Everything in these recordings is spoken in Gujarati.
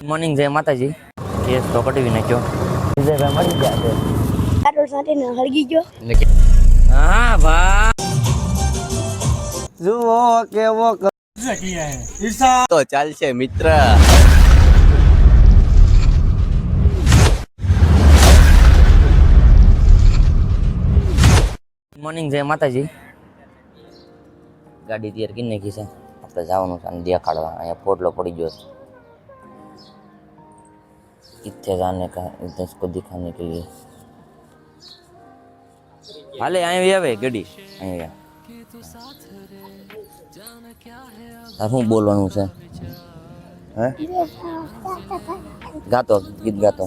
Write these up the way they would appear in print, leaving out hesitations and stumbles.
મોર્નિંગ જય માતાજી. કેસ તો કટવી નાખ્યો. વિજયભાઈ મળી ગયા છે. કાટોળ સાથે ને હળગી ગયો. હા ભા જુઓ કેવો તો ચાલશે મિત્ર. મોર્નિંગ જય માતાજી. ગાડી તૈયાર કરી નાખી છે. આપણે જવાનું છે અને દેખાડવા. અહીંયા પોટલો પડી ગયો છે. इतने जाने का इधर इसको दिखाने के लिए हाले आए આવે ગડી અહીંયા હું બોલવાનું છે હે ગાતો ગીત ગાતો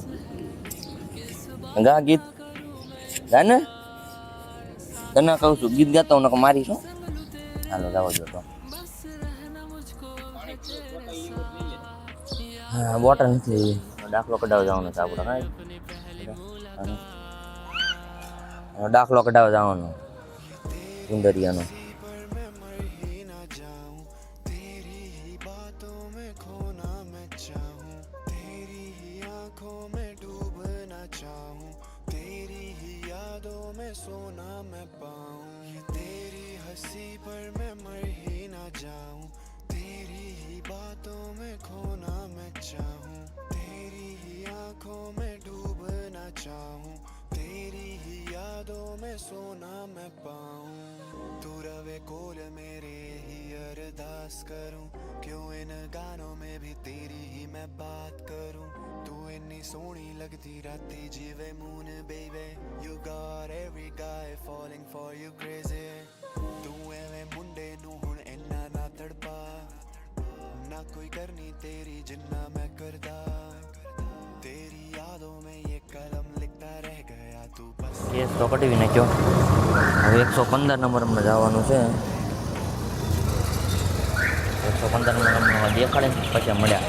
ગા ગીત ગાને તને કહું છું ગીત ગાતો હું મારી શું હાલો જાવ જો તો હા વોટર નથી દાખલો કઢાવવા જવાનો છે આપણે દાખલો કઢાવવા જવાનો સુંદરિયાનો सोना मैं पाऊं तू रवे कोल मेरे ही अरदास करूं क्यों इन गानों में भी तेरी ही मैं बात करूं तू इतनी सोनी लगती राती जीवे मून बेबे you got every guy falling for you crazy तू एवे मुंडे नु हुण इन्ना ना तड़पा ना कोई करनी तेरी जिन्ना मैं करदा तेरी यादों में ये कलम लिखता रह गया तू बस કેસ તો કટવી નાખ્યો હવે 115 નંબરમાં જવાનું છે 115 નંબરમાં દેખાડે પછી મળ્યા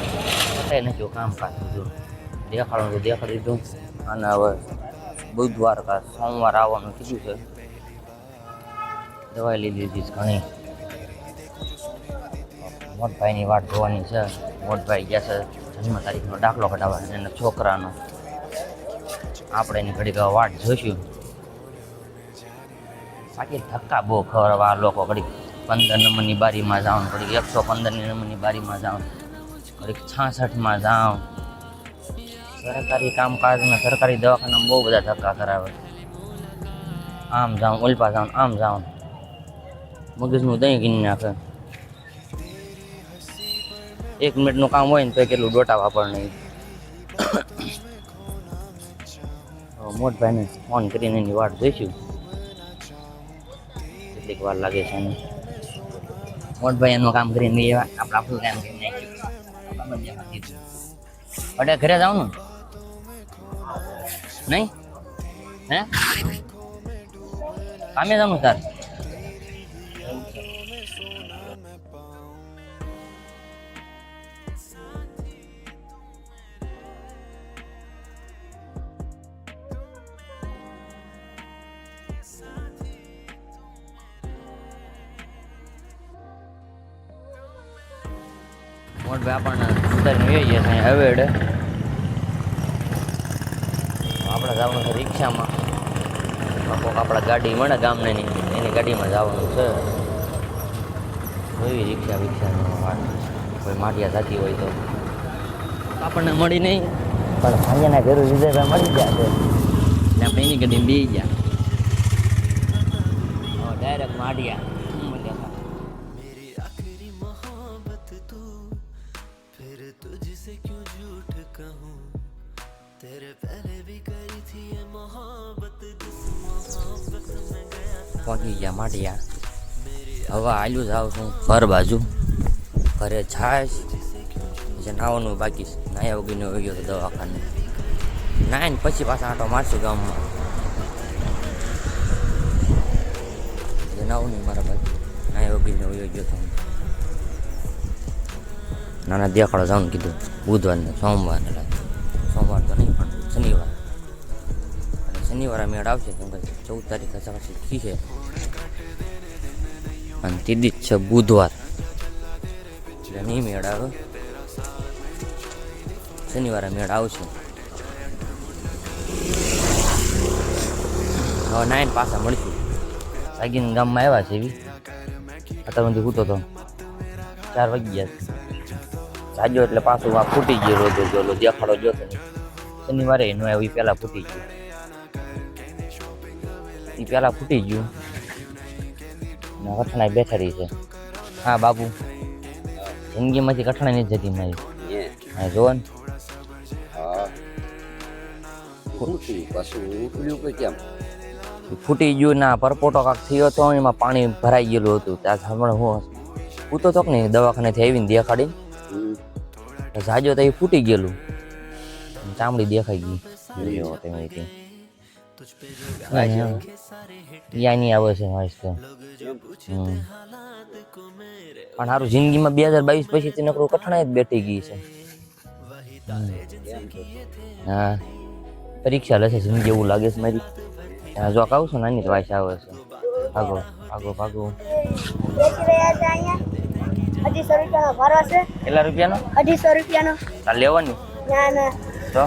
એ નાખ્યું કામકાજ બધું દેખાડવાનું તો દેખાડી દીધું અને હવે બુધવાર કા સોમવાર આવવાનું કીધું છે દવાઈ લીધી હતી ઘણી મોટભાઈની વાટ જોવાની છે મોટભાઈ ગયા છે જન્મ તારીખનો દાખલો કઢાવવા એના છોકરાનો આપણે એની ઘડી વાટ જોઈશું બાકી ધક્કા બહુ ખવડાવવા લોકો ઘડીક 15 નંબરની બારીમાં જાઉં ઘડીક 115 નંબરની બારીમાં જાઉં ઘડીક 66માં જાઉં સરકારી કામકાજમાં સરકારી દવાખાનામાં બહુ બધા ધક્કા કરાવે આમ જાઉં ઉલ્પા જાઉં આમ જાઉં મગજનું દહીં ગીની નાખે 1 મિનિટનું કામ હોય ને તો કેટલું ડોટા વાપર નહીં મોટભાઈને ફોન કરીને એની વાટ જોઈશું કેટલીક વાર લાગે છે એને મોટભાઈ એનું કામ કરીને આપણે આપણું કામ કરીને નાખ્યું અડે ઘરે જવાનું નહીં હે કામે જવાનું તાર મોટભાઈ આપણને ઉતારીને એ જશે હવે આપણે જવાનું છે રિક્ષામાં કોઈક આપણા ગાડી મળે ગામને એની ગાડીમાં જવાનું છે એવી રિક્ષા કોઈ માટિયા જતી હોય તો આપણને મળી નહીં પણ ભાઈયાના ઘરે વિજયભાઈ મળી ગયા છે એટલે આપણે એની ગાડીમાં બેસી ગયા ડાયરેક્ટ માટિયા तुझसे क्यों झूठ कहूँ तेरे पहले भी करी थी ये मोहब्बत जिस मोहब्बत में गया પહોંચી ગયા માટિયા હવે આલ્યું જાવ છું ઘર બાજુ ઘરે છાશ જે નાવાનું બાકી નાયા વગીને વહી ગયો દવાખાને નાય ને પછી પાછા આંટો મારશું ગામમાં જે નાવું નહીં મારા બાજુ નાયા વગીને વહી ગયો તો નાના દેખાડો જવાનું કીધું બુધવારને સોમવારને સોમવાર તો નહીં પણ શનિવાર અને શનિવારે મેળ આવશે કેમ કે 14 તારીખે ચકાસી છે અને તીદી જ છે બુધવાર એટલે નહીં મેળ આવે શનિવારે મેળ આવશે. હવે નાઈન પાછા મળશું. સાગીન ગામમાં આવ્યા છે એવી અત્યાર સુધી હૂતો તો 4 વાગી ગયા છે. જાજો એટલે પાછું આ ફૂટી ગયો રોજો જોલો દેખાડો જોતો શનિવારે એનો આવ્યો એ પહેલાં ફૂટી ગયું. એ પહેલાં ફૂટી ગયું ને કઠણાઈ બેઠાડી છે. હા બાબુ જિંદગીમાંથી કઠણાઈ નથી જતી મારી. હા જોવો ને ફૂટી ગયું ના પરપોટો કાંક થયો હતો એમાં પાણી ભરાઈ ગયેલું હતું. ત્યાં હમણાં હું પૂતો તો ને દવાખાનેથી આવીને દેખાડીને જાજો તો એ ફૂટી ગયેલું ચામડી દેખાઈ ગઈ. યાની આવે છે મારી તો. પણ સારું જિંદગીમાં 2022 પછીથી નકરું કઠણાઈ જ બેઠી ગઈ છે. હા પરીક્ષા લેશે જિંદગી એવું લાગે છે મારી. ત્યાં જો કહું છું નાની વાઈસ આવે છે. ભાગો ભાગો ભાગો. 250 રૂપિયાનો ભારો છે. કેટલા રૂપિયાનો? 250 રૂપિયાનો. તાર લેવાની? ના ના તો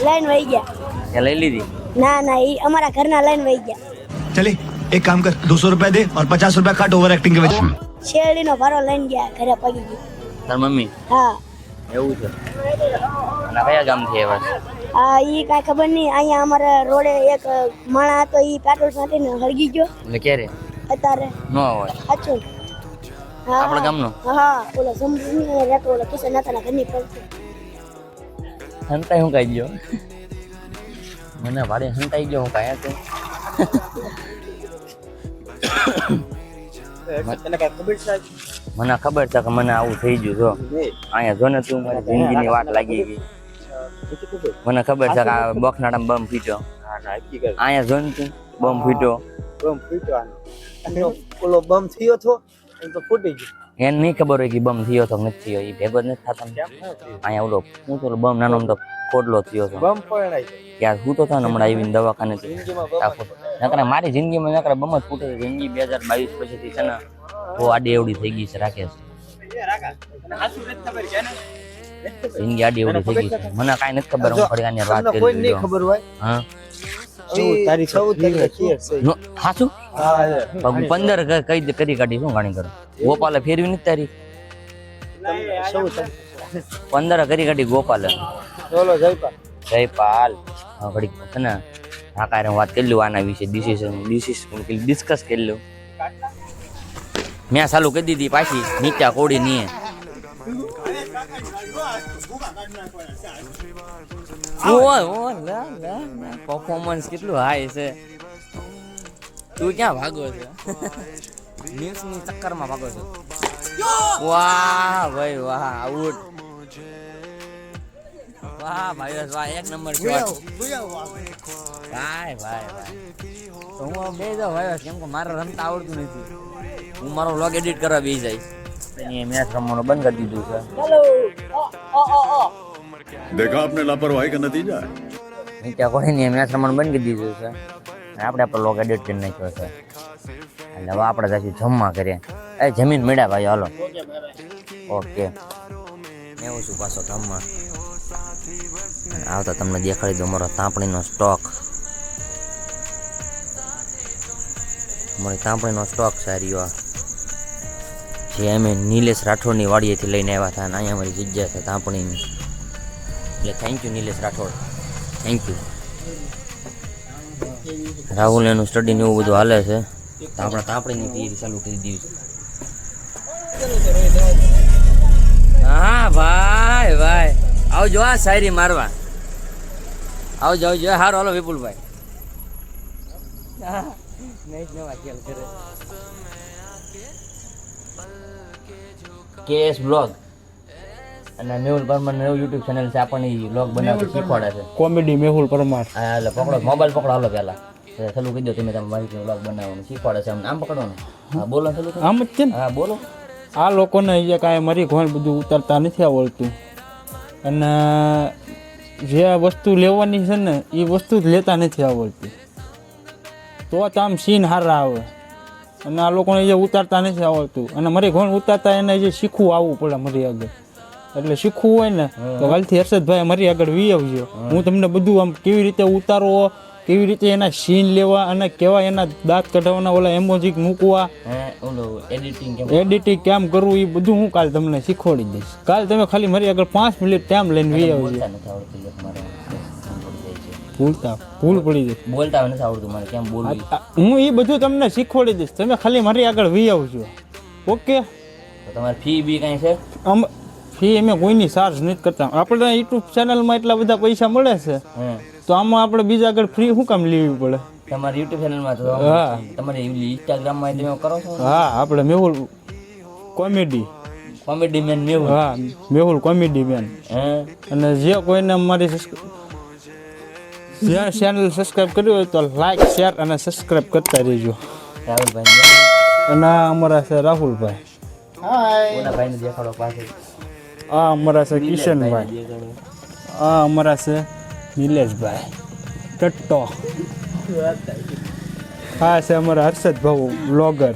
લાઈન વહી ગયા. ત્યાં લઈ લીધી? ના ના એ અમારા ઘરના લાઈન વહી ગયા. चले एक काम कर 200 रुपया दे और 50 रुपया काट ओवर एक्टिंग के वजह શેરડીનો ભારો લઈને ગયા ઘરે પગી ગઈ. તાર મમ્મી? હા એવું છે. અને કયા ગામથી આવ્યા છે? આ ઈ કાંઈ ખબર નહીં. અહીંયા અમારા રોડે એક માણા હતો ઈ પેટ્રોલ છાંટીને હળગી ગયો. એટલે ક્યારે? અત્યારે ન હોય સાચું. હા આપણા ગામનો? હા ઓલો સમજી રહેતો ઓલો કિશન નાતાના ઘરની પડશે. હંતાઈ હું કાઈ ગયો મને ભાડે હંતાઈ ગયો હું કાયા તો મને ખબર છે કે મને આવું થઈ ગયું. જો અહીંયા જો ને તું મારી જિંદગીની વાત લાગી ગઈ. મને ખબર છે કે આ બખનાડામાં બમ ફીટ્યો. અહીંયા જો ને તું બમ ફીટ્યો. ઓલો બમ થયો તો એમ તો ફૂટી ગયો. એને નહીં ખબર હોય કે બમ થયો તો નથી થયો. એ ભેગો જ નથી થતો. અહીંયા ઓલો હું તો બમ નાનો તો ફોડલો થયો હતો. બમ પડાય ત્યાં હું તો હમણાં આવીને દવાખાને નકરા મારી જિંદગીમાં નકરા બમ જ ફૂટે છે. જિંદગી 2022 પછીથી છે ને બહુ આડી એવડી થઈ ગઈ છે. રાકેશ જિંદગી આડી એવડી થઈ ગઈ છે. મને કાંઈ નથી ખબર. હું ફરી આને વાત કરી નહીં ખબર હોય. હા તારી 14 હાચું 15 કઈ કરી કાઢી શું ગાણી કરો? ગોપાલે ફેરવી નથી તારી? 15 કરી કાઢી ગોપાલે. બોલો જયપાલ. જયપાલ હા ઘડીક છે ને આ કાંઈ વાત કરી લઉં આના વિશે ડિસ્કસ કરી લઉં. મેં ચાલુ કરી દીધી પાછી નીચા કોડી નહીં. પરફોર્મન્સ કેટલું હાઈ છે. તું ક્યાં ભાગો છે? ન્યૂઝની ચક્કરમાં ભાગો છો? વાહ ભાઈ વાહ આઉટ. વાહ ભાઈ વાહ એક નંબર શોટ. ભાઈ ભાઈ ભાઈ તો હું બે જાઉં ભાઈ કેમ કે મારે રમતા આવડતું નથી. હું મારો વ્લોગ એડિટ કરવા બેસી જઈશ. એ મેચ રમવાનું બંધ કરી દીધું છે. देखा आपने लापरवाही का नतीजा है. નીચે કોઈ નહીં મેચ રમવાનું બંધ કરી દીધું છે. આપણે વ્લોગ એડિટ કરી નાખ્યો છે. એટલે હવે આપણે જઈશું જમવા કરીએ. જમીન મળ્યા ભાઈ હાલો. ઓકે એવું છું પાછો ગામમાં આવતા તમને દેખાડી દઉં મારો તાંપણીનો સ્ટોક. મારી તાંપણીનો સ્ટોક છે રહ્યો જે અમે નિલેશ રાઠોડની વાડીએથી લઈને આવ્યા હતા. અને અહીંયા અમારી જગ્યા છે તાંપણીની. એટલે thank you Nilesh Rathod, thank you. Rahul એનું સ્ટડી ને એવું બધું હાલે છે. તો આપણે તાંપણીની તૈયારી ચાલુ કરી દીધી. હા ભાઈ ભાઈ આવજો આ શાયરી મારવા. આવજો આવજો હારો હાલો વિપુલભાઈ. નવા ખેલ કરે કેએસ બ્લોગ અને મેહુલ પરમાર નવું યુટ્યુબ ચેનલ છે. આપણને બ્લોગ બનાવતા શીખવાડે છે. કોમેડી મેહુલ પરમાર. હા એટલે પકડો મોબાઈલ પકડો હાલો પહેલા ચાલુ કહી દો તમે મારી બ્લોગ બનાવવાનું શીખવાડે છે. આમ પકડવાનું. હા બોલો ચાલુ આમ જ છે ને. હા બોલો. આ લોકોને અહીંયા કાંઈ મરી ઘોણ બધું ઉતારતા નથી આવડતું. અને જે વસ્તુ લેવાની છે ને એ વસ્તુ જ લેતા નથી આવડતી. તો જ આમ સીન હારા આવે. અને આ લોકોને જે ઉતારતા નથી આવડતું. અને મરી ઘોણ ઉતારતા એને જે શીખવું આવવું પડે મરી આગળ. એટલે શીખવું હોય ને તો કાલથી હર્ષદભાઈ અમારી આગળ વી આવજો. હું તમને બધું આમ કેવી રીતે ઉતારવો, કેવી રીતે એના સીન લેવા અને કેવા એના દાંત કઢાવવાના ઓલા એમોજીક મૂકવા, એડિટિંગ કેમ કરવું એ બધું હું કાલ તમને શીખવાડી દઈશ. કાલ તમે ખાલી મારી આગળ 5 મિનિટ ટાઈમ લઈને વી આવજો. ભૂલ પડી જાય, બોલતા નથી આવડતું મને, કેમ બોલવું હું એ બધું તમને શીખવાડી દઈશ. તમે ખાલી મારી આગળ વી આવજો. ઓકે? તો તમારી ફી બી કાંઈ છે? ફી અમે કોઈની ચાર્જ નથી કરતા. આપણે યુટ્યુબ ચેનલમાં એટલા બધા પૈસા મળે છે તો આમાં આપણે બીજા આગળ ફ્રી શું કામ લેવી પડે? તમારી યુટ્યુબ ચેનલમાં તો હા. તમારી ઇન્સ્ટાગ્રામમાં તમે કરો છો? હા, આપણે મેહુલ કોમેડી મેન મેહુલ. હા, મેહુલ કોમેડી મેન. અને જે કોઈને અમારી જે ચેનલ સબસ્ક્રાઈબ કર્યું હોય તો લાઈક, શેર અને સબસ્ક્રાઈબ કરતા રહેજો. રાહુલભાઈ અને આ અમારા છે રાહુલભાઈ. ઓલા ભાઈને દેખાડો પાસે. આ અમારા છે કિશનભાઈ. આ અમારા છે નિલેશભાઈ ટટ્ટો. હા છે અમારા હર્ષદ ભાऊ બ્લોગર.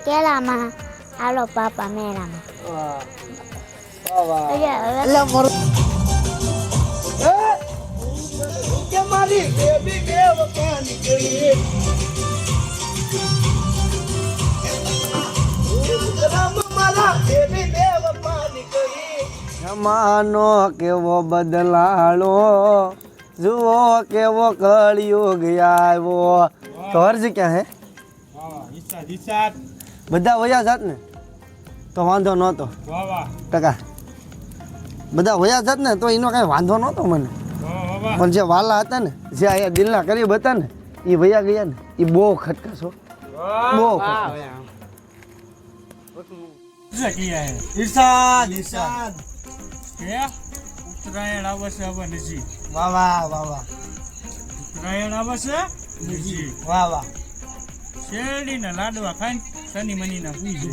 કેળામાં હાલો પાપા મેળામાં. જમાનો કેવો બદલાળો, જુઓ કેવો કળિયુગ આવ્યો. તો હર્ષ ક્યાં હે? બધા વયા જાત ને તો વાંધો નહોતો ટકા. બધા વયા જાત ને તો એનો કાંઈ વાંધો નહોતો મને. પણ જે વાલા હતા ને, જે અહીંયા દિલના કરીબ હતા ને, એ વયા ગયા ને, એ બહુ ખટકાશો, બહુ ખટકાશ. ઈરશાદ ઈરશાદ ઉત્તરાયણ આવે છે હવે નજીક. વાહ વાહ વાહ વાહ ઉત્તરાયણ આવે છે નજીક. વાહ વાહ શેરડીના લાડવા ખાઈને શનિ મનીના પૂજે.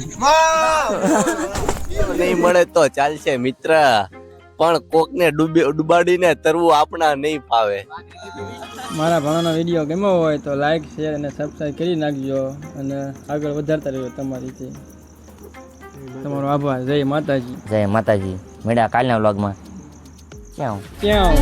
નહીં મળે તો ચાલશે મિત્ર, પણ કોકને ડુબાડીને તરવું આપણા નહીં ફાવે. મારા ભાવનો વિડીયો ગમ્યો હોય તો લાઈક, શેર અને સબસ્ક્રાઈબ કરી નાખજો અને આગળ વધારતા રહ્યો તમારી રીતે. તમારો આભાર. જય માતાજી. જય માતાજી. મળ્યા કાલના વ્લોગમાં. ક્યાં ક્યાં